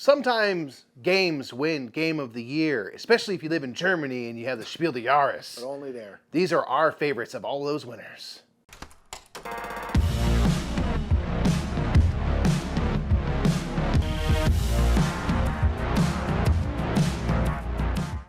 Sometimes games win Game of the Year, especially if you live in Germany and you have the Spiel des Jahres. But only there. These are our favorites of all those winners.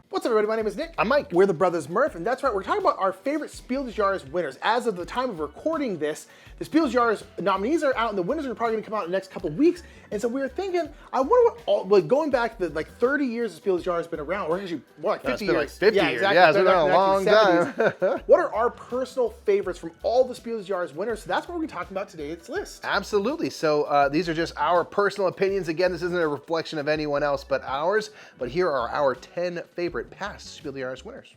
What's up, everybody? My name is Nick. I'm Mike. We're the Brothers Murph, and that's right, we're talking about our favorite Spiel des Jahres winners. As of the time of recording this, the Spiel des Jahres nominees are out, and the winners are probably going to come out in the next couple weeks. And so we were thinking, I wonder what going back the 30 years the Spiel des Jahres has been around, or actually, what, like 50 years? Like 50 years. Exactly. Yeah, it's been a long time. What are our personal favorites from all the Spiel des Jahres winners? So that's what we're talking about today's list. Absolutely. So these are just our personal opinions. Again, this isn't a reflection of anyone else but ours. But here are our 10 favorite past Spiel des Jahres winners.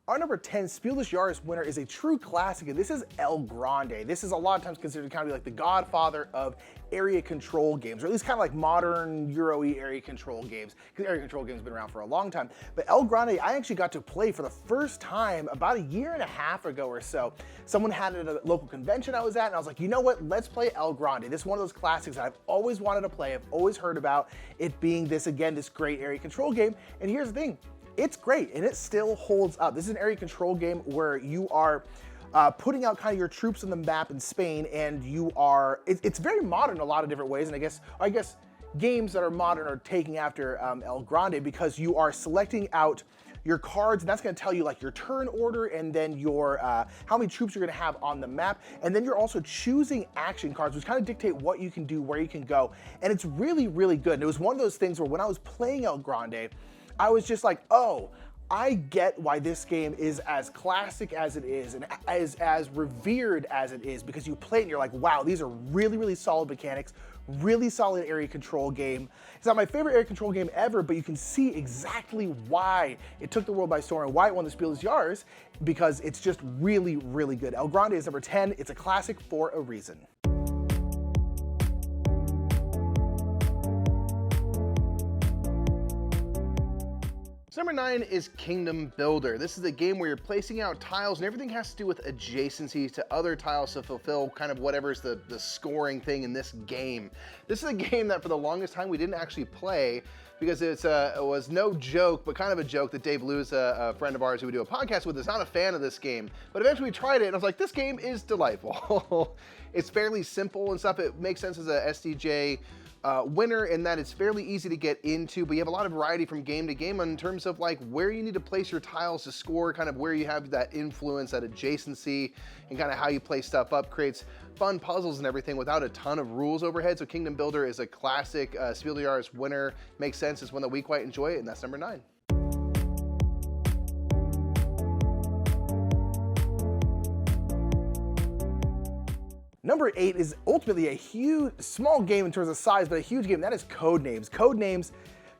Our number 10 Spiel des Jahres winner is a true classic, and this is El Grande. This is a lot of times considered kind of like the godfather of area control games, or at least kind of like modern Euro-y area control games, because area control games have been around for a long time. But El Grande, I actually got to play for the first time about a year and a half ago or so. Someone had it at a local convention I was at, and I was like, you know what, let's play El Grande. This is one of those classics that I've always wanted to play. I've always heard about it being this, again, this great area control game. And here's the thing. It's great, and it still holds up. This is an area control game where you are putting out kind of your troops on the map in Spain, and you are, it's very modern in a lot of different ways, and I guess games that are modern are taking after El Grande, because you are selecting out your cards, and that's gonna tell you like your turn order, and then your how many troops you're gonna have on the map, and then you're also choosing action cards, which kind of dictate what you can do, where you can go, and it's really, really good. And it was one of those things where when I was playing El Grande, I was just like, oh, I get why this game is as classic as it is and as revered as it is, because you play it and you're like, wow, these are really, really solid mechanics, really solid area control game. It's not my favorite area control game ever, but you can see exactly why it took the world by storm and why it won the Spiel des Jahres, because it's just really, really good. El Grande is number 10. It's a classic for a reason. Number 9 is Kingdom Builder. This is a game where you're placing out tiles and everything has to do with adjacency to other tiles to fulfill kind of whatever's the scoring thing in this game. This is a game that for the longest time we didn't actually play because it was no joke, but kind of a joke that Dave Lewis, a friend of ours who we do a podcast with, is not a fan of this game. But eventually we tried it and I was like, this game is delightful. It's fairly simple and stuff. It makes sense as a SDJ winner in that it's fairly easy to get into, but you have a lot of variety from game to game in terms of like where you need to place your tiles to score, kind of where you have that influence, that adjacency, and kind of how you play stuff up. Creates fun puzzles and everything without a ton of rules overhead. So Kingdom Builder is a classic Spiel des Jahres winner. Makes sense. It's one that we quite enjoy, and that's number 9. Number 8 is ultimately a huge, small game in terms of size, but a huge game. That is Codenames. Codenames,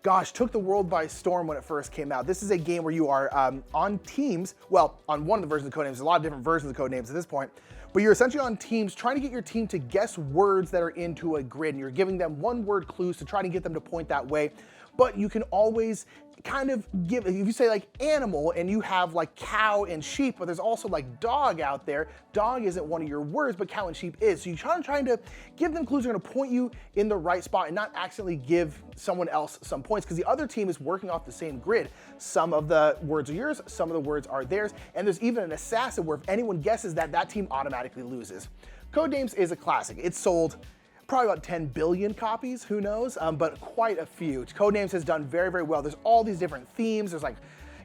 gosh, took the world by storm when it first came out. This is a game where you are on teams. Well, on one of the versions of Codenames, there's a lot of different versions of Codenames at this point, but you're essentially on teams trying to get your team to guess words that are into a grid, and you're giving them one-word clues to try to get them to point that way. But you can always kind of give, if you say like animal and you have like cow and sheep, but there's also like dog out there. Dog isn't one of your words, but cow and sheep is. So you're trying to give them clues that are gonna point you in the right spot and not accidentally give someone else some points, because the other team is working off the same grid. Some of the words are yours, some of the words are theirs, and there's even an assassin where if anyone guesses that, that team automatically loses. Codenames is a classic. It's sold probably about 10 billion copies, who knows, but quite a few. Codenames has done very, very well. There's all these different themes. There's like,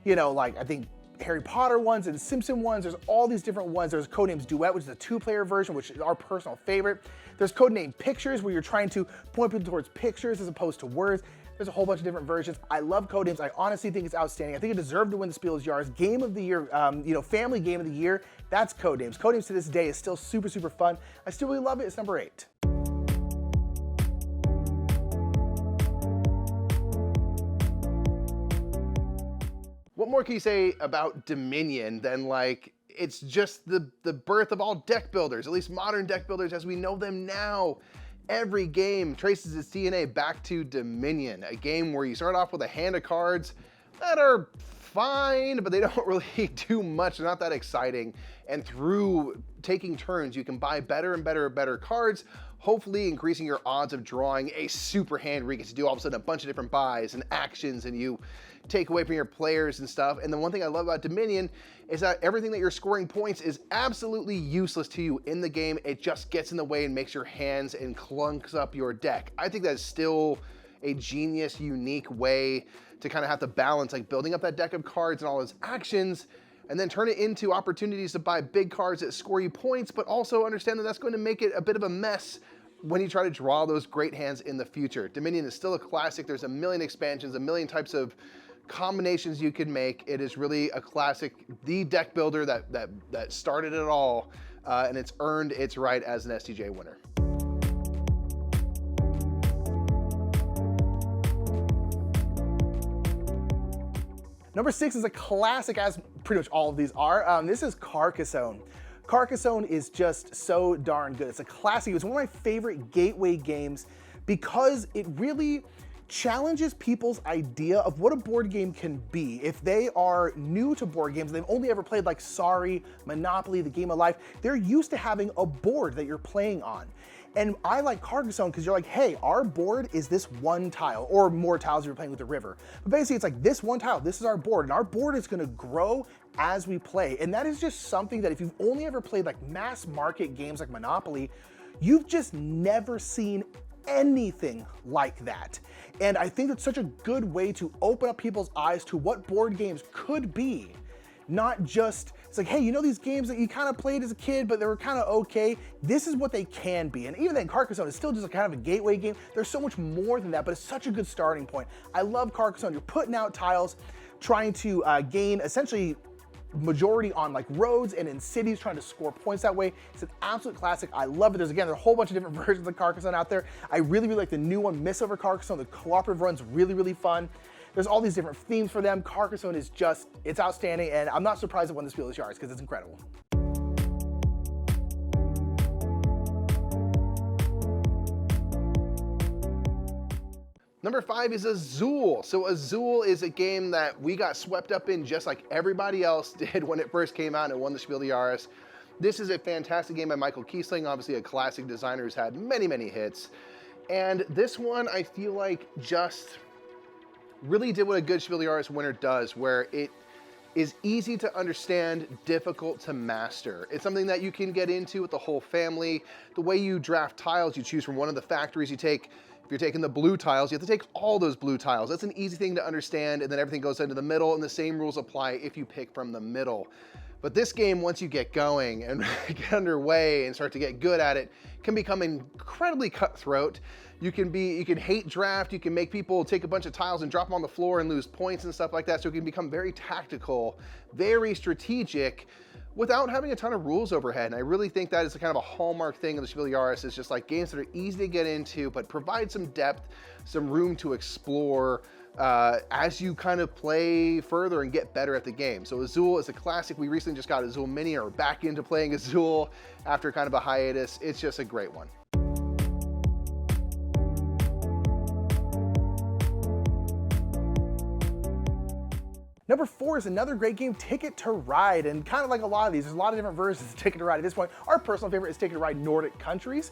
you know, like I think Harry Potter ones and Simpson ones. There's all these different ones. There's Codenames Duet, which is a 2-player version, which is our personal favorite. There's Codename Pictures, where you're trying to point people towards pictures as opposed to words. There's a whole bunch of different versions. I love Codenames. I honestly think it's outstanding. I think it deserved to win the Spiel des Jahres. Game of the Year, family game of the year, that's Codenames. Codenames to this day is still super, super fun. I still really love it. It's number 8. What more can you say about Dominion than like, it's just the birth of all deck builders, at least modern deck builders as we know them now. Every game traces its DNA back to Dominion, a game where you start off with a hand of cards that are fine, but they don't really do much. They're not that exciting. And through taking turns, you can buy better and better cards, hopefully increasing your odds of drawing a super hand where you get to do all of a sudden a bunch of different buys and actions, and you take away from your players and stuff. And the one thing I love about Dominion is that everything that you're scoring points is absolutely useless to you in the game. It just gets in the way and makes your hands and clunks up your deck. I think that's still a genius, unique way to kind of have to balance, like building up that deck of cards and all those actions, and then turn it into opportunities to buy big cards that score you points, but also understand that that's going to make it a bit of a mess when you try to draw those great hands in the future. Dominion is still a classic. There's a million expansions, a million types of combinations you can make. It is really a classic, the deck builder that started it all, and it's earned its right as an STJ winner. Number 6 is a classic, as pretty much all of these are. This is Carcassonne. Carcassonne is just so darn good. It's a classic. It's one of my favorite gateway games because it really challenges people's idea of what a board game can be. If they are new to board games, they've only ever played like Sorry, Monopoly, the Game of Life, they're used to having a board that you're playing on. And I like Carcassonne because you're like, hey, our board is this one tile, or more tiles if you're playing with the river. But basically it's like this one tile, this is our board, and our board is gonna grow as we play. And that is just something that if you've only ever played like mass market games like Monopoly, you've just never seen anything like that. And I think it's such a good way to open up people's eyes to what board games could be. Not just, it's like, hey, you know these games that you kind of played as a kid, but they were kind of okay? This is what they can be. And even then, Carcassonne is still just a kind of a gateway game. There's so much more than that, but it's such a good starting point. I love Carcassonne. You're putting out tiles, trying to gain essentially majority on like roads and in cities, trying to score points that way. It's an absolute classic. I love it. There's a whole bunch of different versions of Carcassonne out there. I really like the new one, Miss Over Carcassonne. The cooperative run's really fun. There's all these different themes for them. Carcassonne is just, it's outstanding, and I'm not surprised it won the Spiel des Jahres because it's incredible. Number 5 is Azul. So Azul is a game that we got swept up in just like everybody else did when it first came out and it won the Spiel des Jahres. This is a fantastic game by Michael Kiesling, obviously a classic designer who's had many hits. And this one, I feel like just really did what a good Spiel des Jahres winner does, where it is easy to understand, difficult to master. It's something that you can get into with the whole family. The way you draft tiles, you choose from one of the factories you take. If you're taking the blue tiles, you have to take all those blue tiles. That's an easy thing to understand, and then everything goes into the middle, and the same rules apply if you pick from the middle. But this game, once you get going and get underway and start to get good at it, can become incredibly cutthroat. You can hate draft, you can make people take a bunch of tiles and drop them on the floor and lose points and stuff like that. So it can become very tactical, very strategic, without having a ton of rules overhead. And I really think that is a kind of a hallmark thing of the Spiel des Jahres, is just like games that are easy to get into, but provide some depth, some room to explore as you kind of play further and get better at the game. So Azul is a classic. We recently just got Azul Mini, or back into playing Azul after kind of a hiatus. It's just a great one. Number 4 is another great game, Ticket to Ride, and kind of like a lot of these, there's a lot of different versions of Ticket to Ride at this point. Our personal favorite is Ticket to Ride Nordic Countries,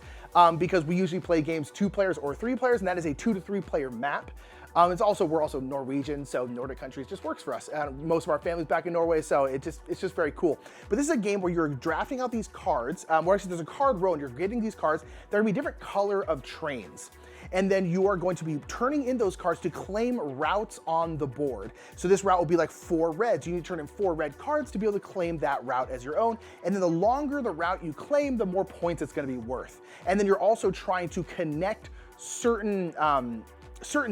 because we usually play games 2 players or 3 players, and that is a 2 to 3 player map. We're also Norwegian, so Nordic Countries just works for us. Most of our family's back in Norway, so it's just very cool. But this is a game where you're drafting out these cards, where actually there's a card row, and you're getting these cards. There are gonna be different color of trains. And then you are going to be turning in those cards to claim routes on the board. So this route will be like 4 reds. You need to turn in 4 red cards to be able to claim that route as your own. And then the longer the route you claim, the more points it's gonna be worth. And then you're also trying to connect certain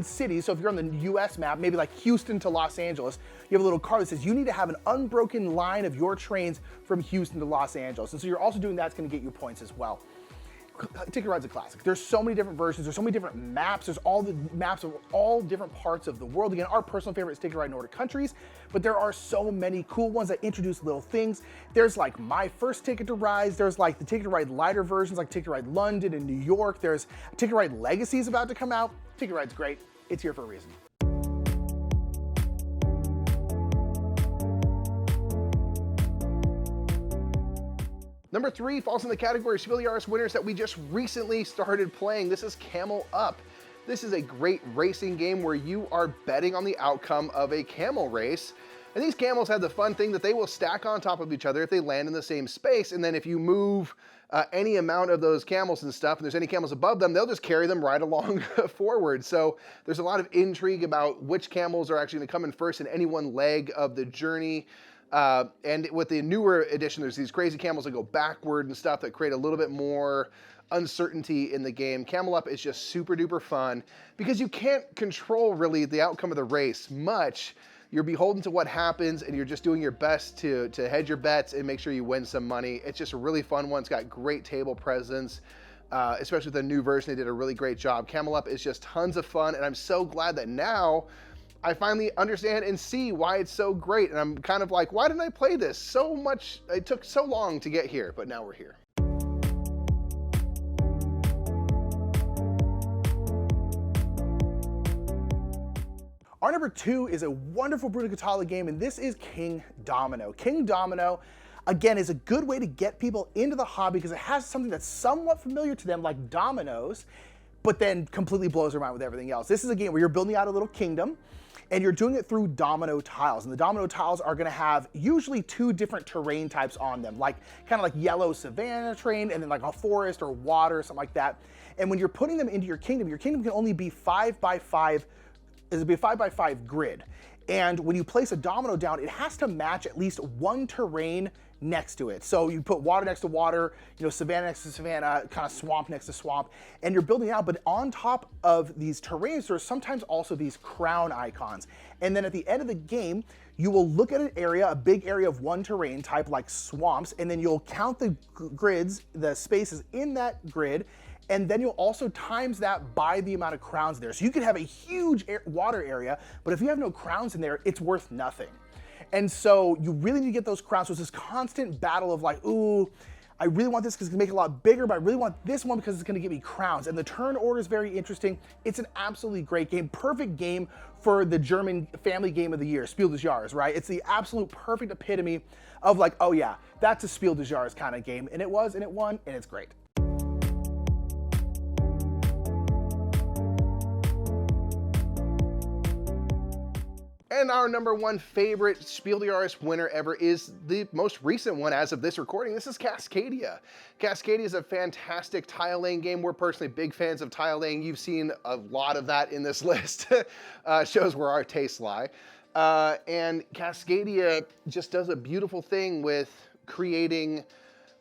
cities. So if you're on the US map, maybe like Houston to Los Angeles, you have a little card that says you need to have an unbroken line of your trains from Houston to Los Angeles. And so you're also doing that, it's gonna get you points as well. Ticket Ride's a classic. There's so many different versions, there's so many different maps, there's all the maps of all different parts of the world. Again, our personal favorite is Ticket to Ride Nordic Countries, but there are so many cool ones that introduce little things. There's like My First Ticket to Ride, there's like the Ticket to Ride lighter versions like Ticket to Ride London and New York, there's Ticket to Ride Legacy is about to come out. Ticket to Ride's great, it's here for a reason. Number 3 falls in the category of Spiel Jahres winners that we just recently started playing. This is Camel Up. This is a great racing game where you are betting on the outcome of a camel race. And these camels have the fun thing that they will stack on top of each other if they land in the same space. And then if you move any amount of those camels and stuff, and there's any camels above them, they'll just carry them right along forward. So there's a lot of intrigue about which camels are actually going to come in first in any one leg of the journey. And with the newer edition, there's these crazy camels that go backward and stuff that create a little bit more uncertainty in the game. Camel Up is just super duper fun because you can't control really the outcome of the race much. You're beholden to what happens and you're just doing your best to hedge your bets and make sure you win some money. It's just a really fun one. It's got great table presence, especially with the new version. They did a really great job. Camel Up is just tons of fun, and I'm so glad that now I finally understand and see why it's so great. And I'm kind of like, why didn't I play this so much? It took so long to get here, but now we're here. Our number 2 is a wonderful Bruno Cathala game, and this is Kingdomino. Kingdomino, again, is a good way to get people into the hobby because it has something that's somewhat familiar to them, like dominoes, but then completely blows their mind with everything else. This is a game where you're building out a little kingdom, and you're doing it through domino tiles. And the domino tiles are gonna have usually 2 different terrain types on them, like kind of like yellow savanna terrain, and then like a forest or water or something like that. And when you're putting them into your kingdom can only be 5 by 5. It'll be a 5 by 5 grid. And when you place a domino down, it has to match at least one terrain next to it. So you put water next to water, savanna next to savanna, kind of swamp next to swamp, and you're building out. But on top of these terrains, there's sometimes also these crown icons. And then at the end of the game, you will look at an area, a big area of one terrain type like swamps, and then you'll count the grids, the spaces in that grid, and then you'll also times that by the amount of crowns there. So you could have a huge water area, but if you have no crowns in there, it's worth nothing. And so you really need to get those crowns. So it's this constant battle of like, ooh, I really want this because it's gonna make it a lot bigger, but I really want this one because it's gonna give me crowns. And the turn order is very interesting. It's an absolutely great game. Perfect game for the German family game of the year, Spiel des Jahres, right? It's the absolute perfect epitome of like, oh yeah, that's a Spiel des Jahres kind of game. And it was, and it won, and it's great. And our number 1 favorite Spiel des Jahres winner ever is the most recent one as of this recording. This is Cascadia. Cascadia is a fantastic tile laying game. We're personally big fans of tile laying. You've seen a lot of that in this list. Shows where our tastes lie. And Cascadia just does a beautiful thing with creating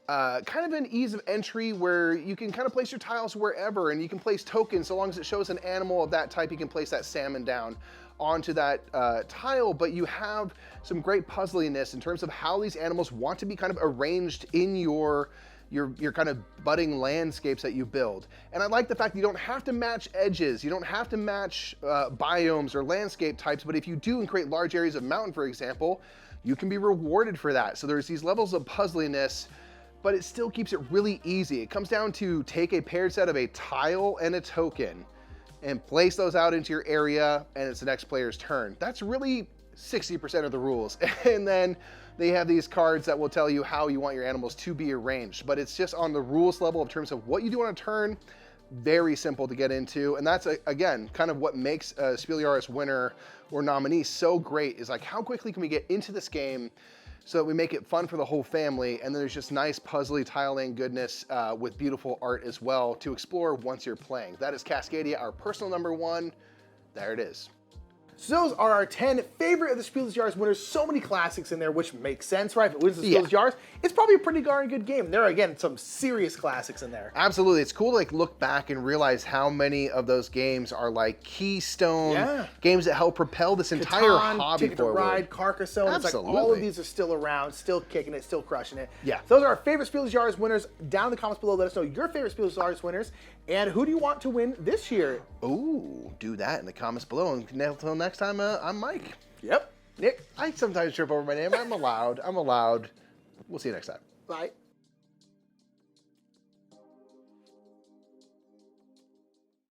kind of an ease of entry where you can kind of place your tiles wherever, and you can place tokens. So long as it shows an animal of that type, you can place that salmon down onto that tile, but you have some great puzzliness in terms of how these animals want to be kind of arranged in your kind of budding landscapes that you build. And I like the fact that you don't have to match edges, you don't have to match biomes or landscape types, but if you do and create large areas of mountain, for example, you can be rewarded for that. So there's these levels of puzzliness, but it still keeps it really easy. It comes down to take a paired set of a tile and a token and place those out into your area, and it's the next player's turn. That's really 60% of the rules. And then they have these cards that will tell you how you want your animals to be arranged, but it's just on the rules level in terms of what you do on a turn, very simple to get into. And that's, again, kind of what makes a Spiel des Jahres winner or nominee so great, is like, how quickly can we get into this game so that we make it fun for the whole family, and then there's just nice puzzly tiling goodness with beautiful art as well to explore once you're playing. That is Cascadia, our personal number 1. There it is. So those are our 10 favorite of the Spiel des Jahres winners. So many classics in there, which makes sense, right? If it wins the Spiel des Jahres, it's probably a pretty darn good game. There are, again, some serious classics in there. Absolutely. It's cool to like look back and realize how many of those games are like keystone games that help propel this entire hobby Ticket forward. to Ride, Carcassonne. It's like all of these are still around, still kicking it, still crushing it. Yeah. So those are our favorite Spiel des Jahres winners. Down in the comments below, let us know your favorite Spiel des Jahres winners, and who do you want to win this year? Ooh, do that in the comments below. And until next time, I'm Mike. Yep. Nick. I sometimes trip over my name. I'm allowed. We'll see you next time. Bye.